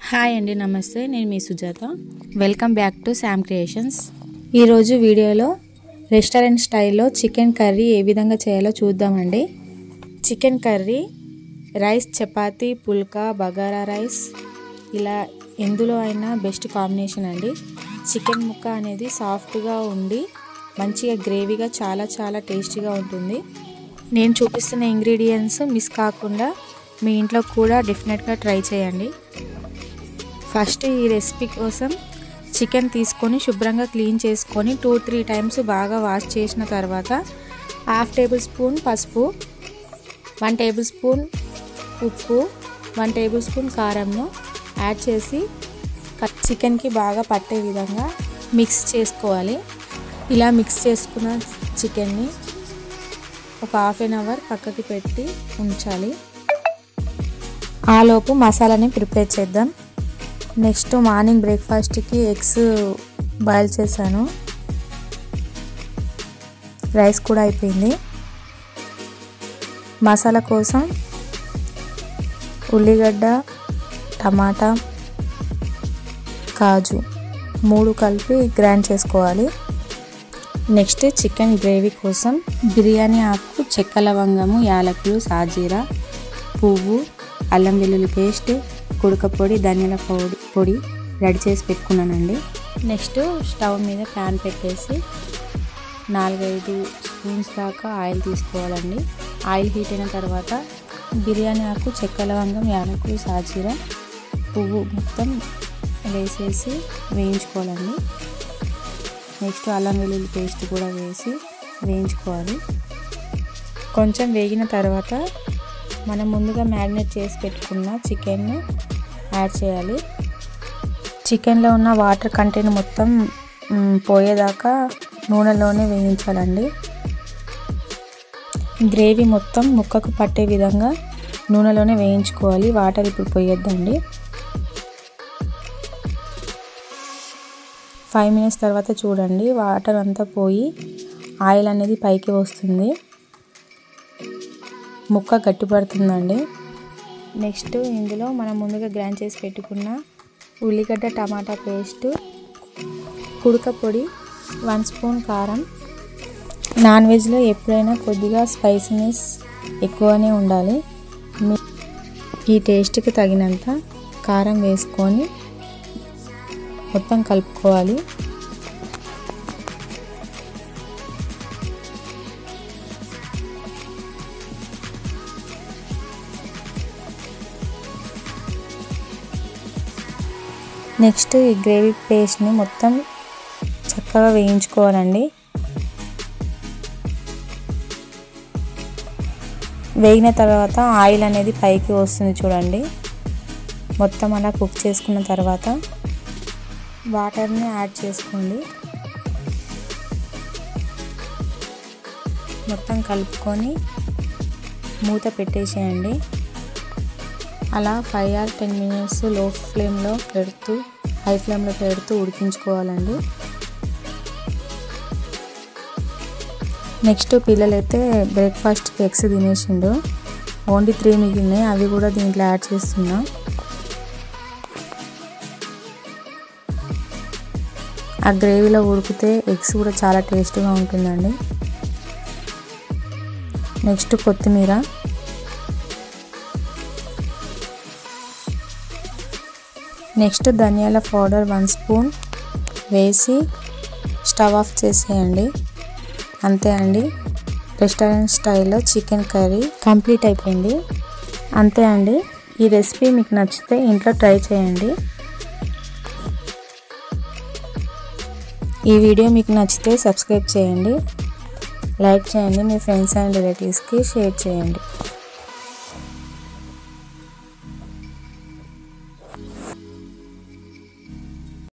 Hi అండి, నమస్తే. నేను మీ Sujatha. Welcome back to Sam Creations. ఈరోజు వీడియోలో రెస్టారెంట్ స్టైల్లో చికెన్ కర్రీ ఏ విధంగా చేయాలో చూద్దామండి. చికెన్ కర్రీ రైస్, చపాతీ, పుల్కా, బగారా రైస్ ఇలా ఎందులో అయినా బెస్ట్ కాంబినేషన్ అండి. చికెన్ ముక్క అనేది సాఫ్ట్గా ఉండి మంచిగా గ్రేవీగా చాలా టేస్టీగా ఉంటుంది. నేను చూపిస్తున్న ఇంగ్రీడియంట్స్ మిస్ కాకుండా మీ ఇంట్లో కూడా డెఫినెట్గా ట్రై చేయండి. ఫస్ట్ ఈ రెసిపీ కోసం చికెన్ తీసుకొని శుభ్రంగా క్లీన్ చేసుకొని 2-3 టైమ్స్ బాగా వాష్ చేసిన తర్వాత 1/2 టేబుల్ స్పూన్ పసుపు, 1 టేబుల్ స్పూన్ ఉప్పు, 1 టేబుల్ స్పూన్ కారంను యాడ్ చేసి చికెన్కి బాగా పట్టే విధంగా మిక్స్ చేసుకోవాలి. ఇలా మిక్స్ చేసుకున్న చికెన్ని ఒక 1/2 అవర్ పక్కకి పెట్టి ఉంచాలి. ఆలోపు మసాలాని ప్రిపేర్ చేద్దాం. నెక్స్ట్ మార్నింగ్ బ్రేక్ఫాస్ట్కి ఎగ్స్ బాయిల్ చేశాను. రైస్ కూడా అయిపోయింది. మసాలా కోసం ఉల్లిగడ్డ, టమాటా, కాజు 3 కలిపి గ్రైండ్ చేసుకోవాలి. నెక్స్ట్ చికెన్ గ్రేవీ కోసం బిర్యానీ ఆకు, చెక్క లవంగము, యాలకులు, సాజీరా, పువ్వు, అల్లం వెల్లుల్లి పేస్ట్, కుడక పొడి, ధనియాల పొడి రెడీ చేసి పెట్టుకున్నానండి. నెక్స్ట్ స్టవ్ మీద ప్యాన్ పెట్టేసి 4-5 స్పూన్స్ దాకా ఆయిల్ తీసుకోవాలండి. ఆయిల్ హీట్ అయిన తర్వాత బిర్యానీ ఆకు, చెక్క లవంగం, యాలకులు, సాజీరా, పువ్వు మొత్తం వేసేసి వేయించుకోవాలండి. నెక్స్ట్ అల్లం వెల్లుల్లి పేస్ట్ కూడా వేసి వేయించుకోవాలి. కొంచెం వేగిన తర్వాత మనం ముందుగా మ్యారినేట్ చేసి పెట్టుకున్న చికెన్ను యాడ్ చేయాలి. చికెన్లో ఉన్న వాటర్ కంటెంట్ మొత్తం పోయేదాకా నూనెలోనే వేయించాలండి. గ్రేవీ మొత్తం ముక్కకు పట్టే విధంగా నూనెలోనే వేయించుకోవాలి. వాటర్ ఇప్పుడు పోయొద్దండి. 5 మినిట్స్ తర్వాత చూడండి, వాటర్ అంతా పోయి ఆయిల్ అనేది పైకి వస్తుంది. ముక్క గట్టిపడుతుందండి. నెక్స్ట్ ఇందులో మనం ముందుగా గ్రైండ్ చేసి పెట్టుకున్న ఉల్లిగడ్డ, టమాటా పేస్ట్, కుడక పొడి, 1 స్పూన్ కారం. నాన్ వెజ్లో ఎప్పుడైనా కొద్దిగా స్పైసీనెస్ ఎక్కువనే ఉండాలి. ఈ టేస్ట్కి తగినంత కారం వేసుకొని మొత్తం కలుపుకోవాలి. నెక్స్ట్ ఈ గ్రేవీ పేస్ట్ని మొత్తం చక్కగా వేయించుకోవాలండి. వేగిన తర్వాత ఆయిల్ అనేది పైకి వస్తుంది చూడండి. మొత్తం అలా కుక్ చేసుకున్న తర్వాత వాటర్ని యాడ్ చేసుకోండి. మొత్తం కలుపుకొని మూత పెట్టేసేయండి. అలా 5 or 10 మినిట్స్ లో ఫ్లేమ్లో పెడుతూ, హై ఫ్లేమ్లో పెడుతూ ఉడికించుకోవాలండి. నెక్స్ట్ పిల్లలైతే బ్రేక్ఫాస్ట్కి ఎగ్స్ తినేసిండు. ఓన్లీ 3 మిగిలినాయి. అవి కూడా దీంట్లో యాడ్ చేస్తున్నా. ఆ గ్రేవీలో ఉడికితే ఎగ్స్ కూడా చాలా టేస్ట్గా ఉంటుందండి. నెక్స్ట్ కొత్తిమీర, నెక్స్ట్ ధనియాల పౌడర్ 1 స్పూన్ వేసి స్టవ్ ఆఫ్ చేసేయండి. అంతే అండి, రెస్టారెంట్ స్టైల్లో చికెన్ కర్రీ కంప్లీట్ అయిపోయింది. అంతే అండి. ఈ రెసిపీ మీకు నచ్చితే ఇంట్లో ట్రై చేయండి. ఈ వీడియో మీకు నచ్చితే సబ్స్క్రైబ్ చేయండి, లైక్ చేయండి, మీ ఫ్రెండ్స్ అండ్ రిలేటివ్స్కి షేర్ చేయండి.